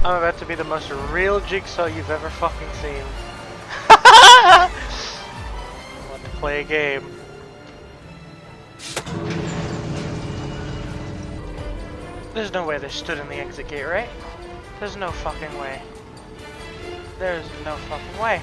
I'm about to be the most real Jigsaw you've ever fucking seen. Want to play a game. There's no way they stood in the exit gate, right? There's no fucking way. There's no fucking way.